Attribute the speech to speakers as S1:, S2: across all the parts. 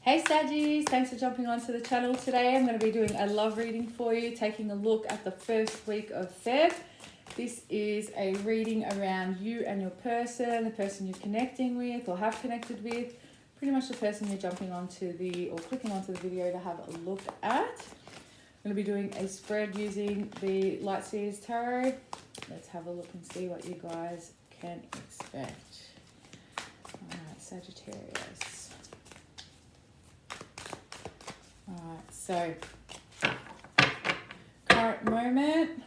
S1: Hey Saggies, thanks for jumping onto the channel today. I'm going to be doing a love reading for you, taking a look at the first week of Feb. This is a reading around you and your person, the person you're connecting with or have connected with, pretty much the person you're jumping onto or clicking onto the video to have a look at. I'm going to be doing a spread using the Light Seers Tarot. Let's have a look and see what you guys can expect. Alright, Sagittarius. Alright, so current moment,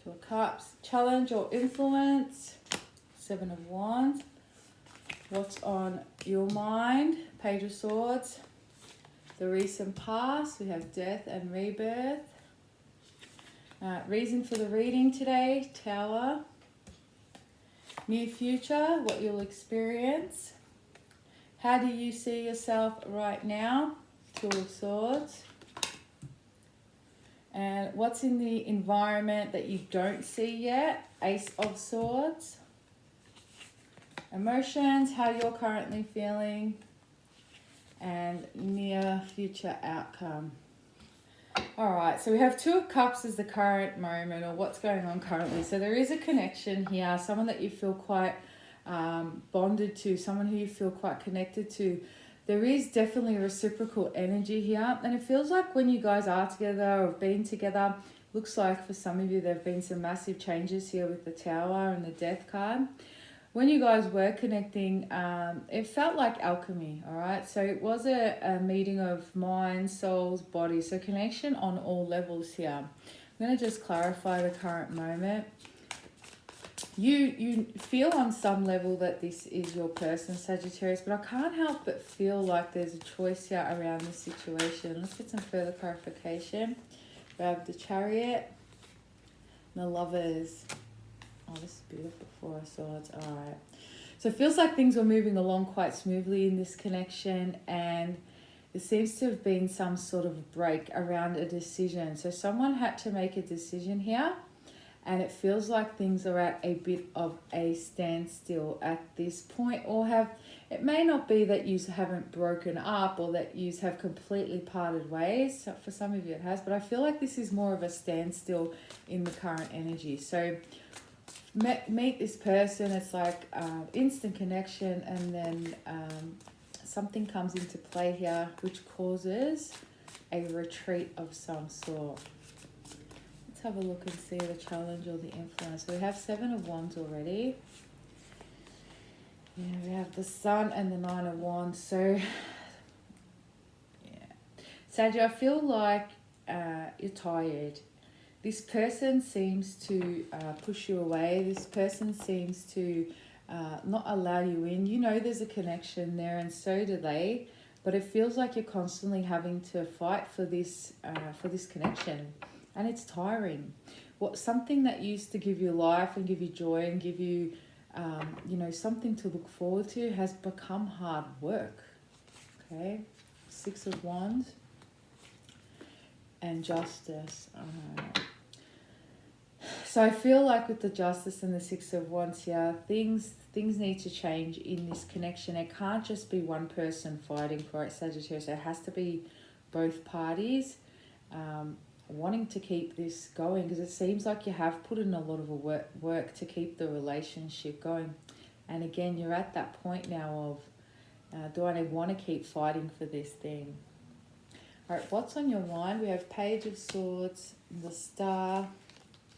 S1: Two of Cups, challenge or influence, Seven of Wands, what's on your mind, Page of Swords, the recent past, we have death and rebirth, reason for the reading today, Tower, near future, what you'll experience. How do you see yourself right now? Two of Swords. And what's in the environment that you don't see yet? Ace of Swords. Emotions, how you're currently feeling. And near future outcome. Alright, so we have Two of Cups as the current moment or what's going on currently. So there is a connection here, someone that you feel quite bonded to, someone who you feel quite connected to. There is definitely a reciprocal energy here, and it feels like when you guys are together or have been together, looks like for some of you there have been some massive changes here with the Tower and the Death card. When you guys were connecting, it felt like alchemy, all right? So it was a meeting of mind, souls, body, so connection on all levels here. I'm going to just clarify the current moment. You feel on some level that this is your person, Sagittarius, but I can't help but feel like there's a choice here around this situation. Let's get some further clarification. We have the Chariot, the Lovers. Oh, this is beautiful, Four of Swords. All right. So it feels like things were moving along quite smoothly in this connection, and there seems to have been some sort of break around a decision. So someone had to make a decision here. And it feels like things are at a bit of a standstill at this point, or it may not be that you haven't broken up or that you have completely parted ways. So for some of you it has, but I feel like this is more of a standstill in the current energy. So meet this person, it's like instant connection, and then something comes into play here which causes a retreat of some sort. Let's have a look and see the challenge or the influence. So we have Seven of Wands already. Yeah, we have the Sun and the Nine of Wands. So, yeah. Saggy, I feel like you're tired. This person seems to push you away. This person seems to not allow you in. You know there's a connection there, and so do they. But it feels like you're constantly having to fight for this connection. And it's tiring. Something that used to give you life and give you joy and give you, something to look forward to has become hard work. Okay, Six of Wands and Justice. So I feel like with the Justice and the Six of Wands here, things need to change in this connection. It can't just be one person fighting for it, Sagittarius. It has to be both parties. Wanting to keep this going, because it seems like you have put in a lot of work to keep the relationship going. And again, you're at that point now of, do I want to keep fighting for this thing? All right, what's on your mind? We have Page of Swords, the Star,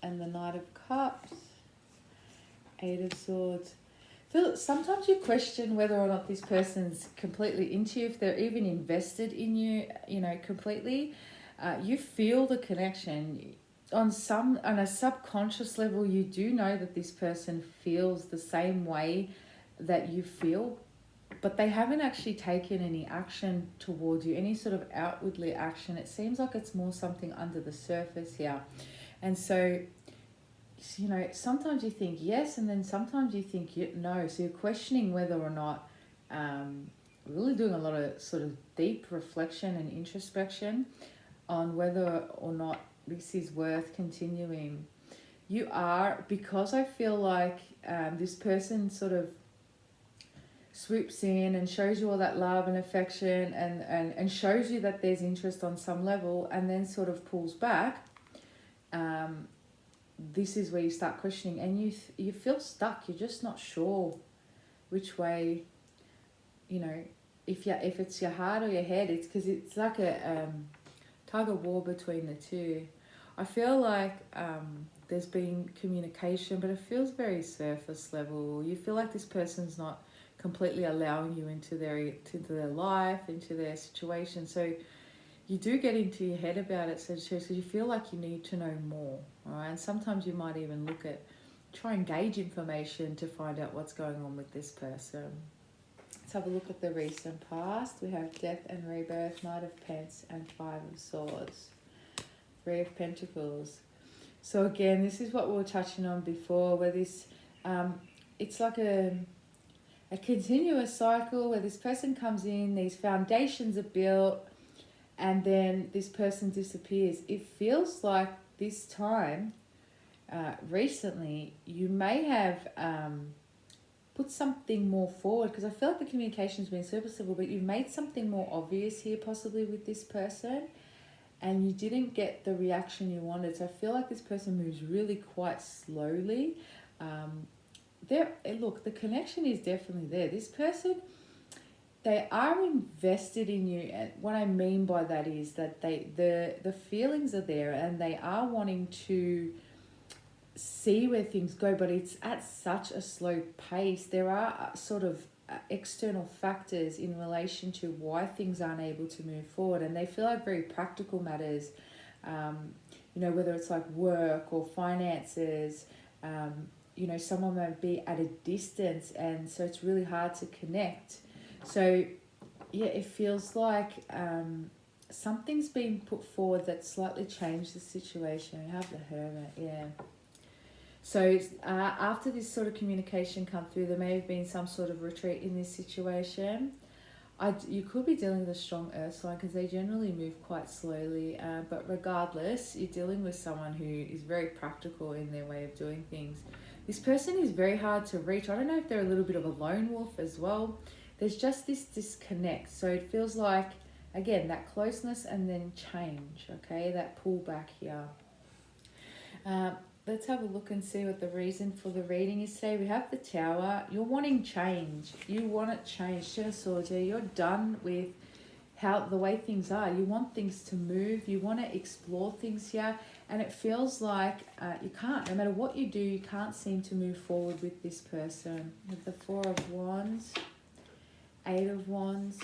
S1: and the Knight of Cups, Eight of Swords. Sometimes you question whether or not this person's completely into you, if they're even invested in you, completely. You feel the connection on a subconscious level. You do know that this person feels the same way that you feel, but they haven't actually taken any action towards you, any sort of outwardly action. It seems like it's more something under the surface here. And so, sometimes you think yes, and then sometimes you think no. So you're questioning whether or not, really doing a lot of sort of deep reflection and introspection on whether or not this is worth continuing. You are, because I feel like this person sort of swoops in and shows you all that love and affection and shows you that there's interest on some level, and then sort of pulls back, this is where you start questioning, and you feel stuck. You're just not sure which way, you know, if it's your heart or your head. It's because it's like a tug of war between the two. I feel like there's been communication, but it feels very surface level. You feel like this person's not completely allowing you into their life, into their situation. So you do get into your head about it, Sagittarius, because you feel like you need to know more. All right, and sometimes you might even try and gauge information to find out what's going on with this person. Let's have a look at the recent past. We have Death and Rebirth, Knight of Pence, and Five of Swords, Three of Pentacles. So again, this is what we were touching on before, where this, it's like a continuous cycle where this person comes in, these foundations are built, and then this person disappears. It feels like this time, recently, you may have put something more forward, because I feel like the communication's been surface level, but you've made something more obvious here possibly with this person, and you didn't get the reaction you wanted. So I feel like this person moves really quite slowly. Look, the connection is definitely there. This person, they are invested in you, and what I mean by that is that the feelings are there, and they are wanting to see where things go, but it's at such a slow pace. There are sort of external factors in relation to why things aren't able to move forward, and they feel like very practical matters, you know, whether it's like work or finances. You know, someone might be at a distance, and so it's really hard to connect. So yeah, it feels like something's been put forward that slightly changed the situation. We have the Hermit, yeah. So after this sort of communication come through, there may have been some sort of retreat in this situation. You could be dealing with a strong earth sign, because they generally move quite slowly. But regardless, you're dealing with someone who is very practical in their way of doing things. This person is very hard to reach. I don't know if they're a little bit of a lone wolf as well. There's just this disconnect. So it feels like, again, that closeness and then change, okay? That pullback here. Let's have a look and see what the reason for the reading is today. We have the Tower. You're wanting change. You want it changed. Ten of Swords here. You're done with the way things are. You want things to move. You want to explore things here. And it feels like you can't. No matter what you do, you can't seem to move forward with this person. With the Four of Wands, Eight of Wands,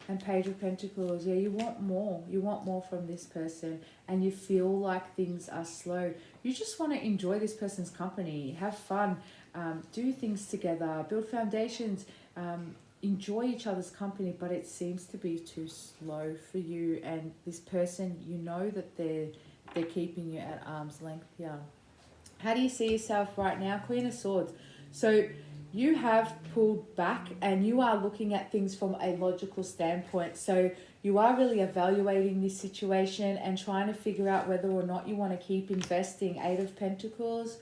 S1: and Page of Pentacles. Yeah, you want more. You want more from this person, and you feel like things are slow. You just want to enjoy this person's company, have fun, do things together, build foundations, enjoy each other's company, but it seems to be too slow for you. And this person, you know that they're keeping you at arm's length here. How do you see yourself right now? Queen of Swords. So you have pulled back, and you are looking at things from a logical standpoint. So you are really evaluating this situation and trying to figure out whether or not you want to keep investing. Eight of Pentacles,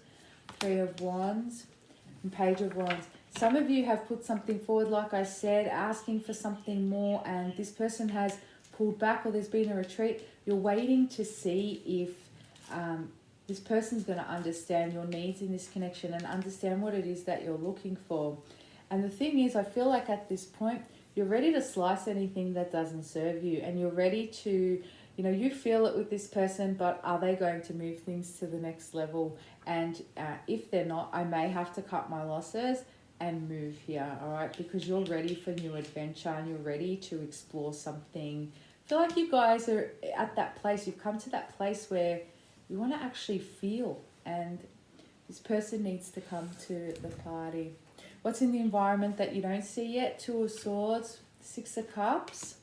S1: Three of Wands, and Page of Wands. Some of you have put something forward, like I said, asking for something more, and this person has pulled back, or there's been a retreat. You're waiting to see if this person's going to understand your needs in this connection and understand what it is that you're looking for. And the thing is, I feel like at this point, you're ready to slice anything that doesn't serve you, and you're ready to, you know, you feel it with this person, but are they going to move things to the next level? And if they're not, I may have to cut my losses and move here, all right? Because you're ready for new adventure, and you're ready to explore something. I feel like you guys are at that place. You've come to that place where you want to actually feel, and this person needs to come to the party. What's in the environment that you don't see yet? Two of Swords, Six of Cups,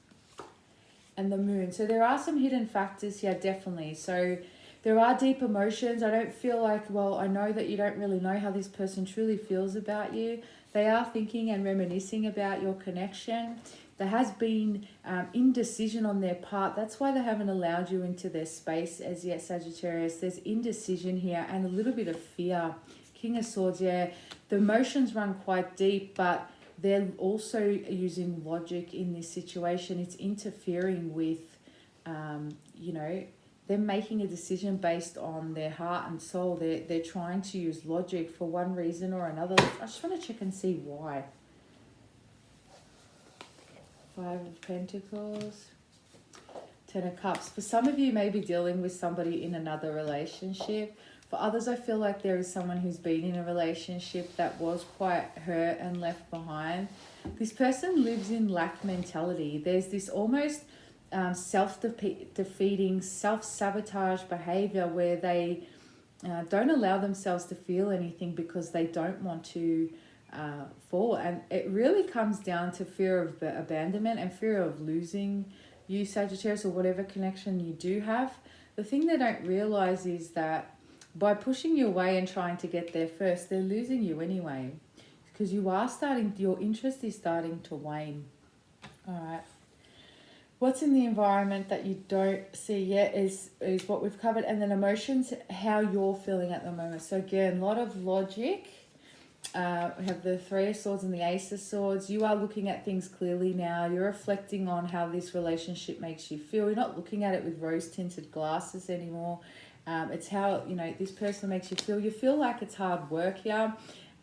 S1: and the Moon. So there are some hidden factors here, definitely. So there are deep emotions. I don't feel like, well, I know that you don't really know how this person truly feels about you. They are thinking and reminiscing about your connection. There has been indecision on their part. That's why they haven't allowed you into their space as yet, Sagittarius. There's indecision here and a little bit of fear. King of Swords, yeah. The emotions run quite deep, but they're also using logic in this situation. It's interfering with, you know, they're making a decision based on their heart and soul. They're trying to use logic for one reason or another. I just want to check and see why. Five of Pentacles. Ten of Cups. For some of you, may be dealing with somebody in another relationship. For others, I feel like there is someone who's been in a relationship that was quite hurt and left behind. This person lives in lack mentality. There's this almost self-defeating, self-sabotage behavior where they don't allow themselves to feel anything because they don't want to fall. And it really comes down to fear of abandonment and fear of losing you, Sagittarius, or whatever connection you do have. The thing they don't realize is that by pushing you away and trying to get there first, they're losing you anyway, because your interest is starting to wane. All right. What's in the environment that you don't see yet is what we've covered. And then emotions, how you're feeling at the moment. So again, a lot of logic. We have the Three of Swords and the Ace of Swords. You are looking at things clearly now. You're reflecting on how this relationship makes you feel. You're not looking at it with rose-tinted glasses anymore. It's how, you know, this person makes you feel. You feel like it's hard work here.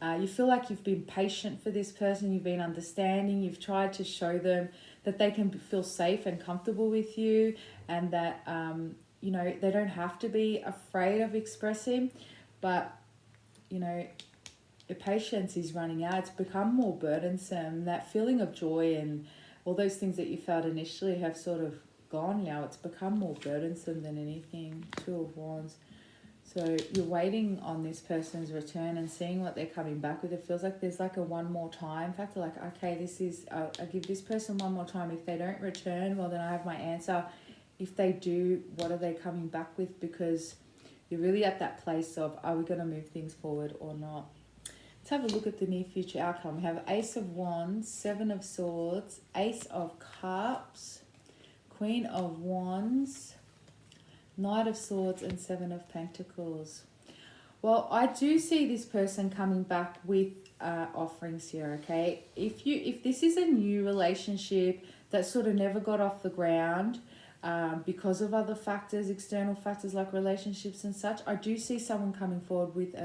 S1: You feel like you've been patient for this person. You've been understanding. You've tried to show them that they can feel safe and comfortable with you, and that, you know, they don't have to be afraid of expressing. But, you know, your patience is running out. It's become more burdensome. That feeling of joy and all those things that you felt initially have sort of gone now. It's become more burdensome than anything. Two of Wands. So you're waiting on this person's return and seeing what they're coming back with. It feels like there's like a one more time factor. Like, okay, this is, I give this person one more time. If they don't return, well, then I have my answer. If they do, what are they coming back with? Because you're really at that place of, are we going to move things forward or not? Let's have a look at the near future outcome. We have Ace of Wands, Seven of Swords, Ace of Cups, Queen of Wands, Knight of Swords, and Seven of Pentacles. Well, I do see this person coming back with offerings here, okay? If this is a new relationship that sort of never got off the ground because of other factors, external factors like relationships and such, I do see someone coming forward with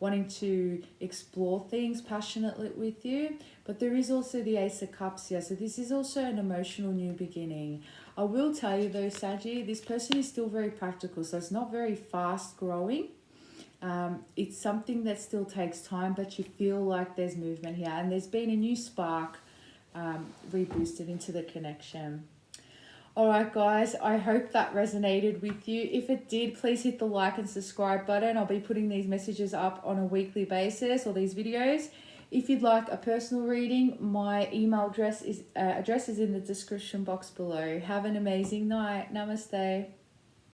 S1: wanting to explore things passionately with you. But there is also the Ace of Cups here. So this is also an emotional new beginning. I will tell you though, Saggy, this person is still very practical. So it's not very fast growing. It's something that still takes time, but you feel like there's movement here. And there's been a new spark reboosted into the connection. All right, guys, I hope that resonated with you. If it did, please hit the like and subscribe button. I'll be putting these messages up on a weekly basis, or these videos. If you'd like a personal reading, my email address is in the description box below. Have an amazing night. Namaste.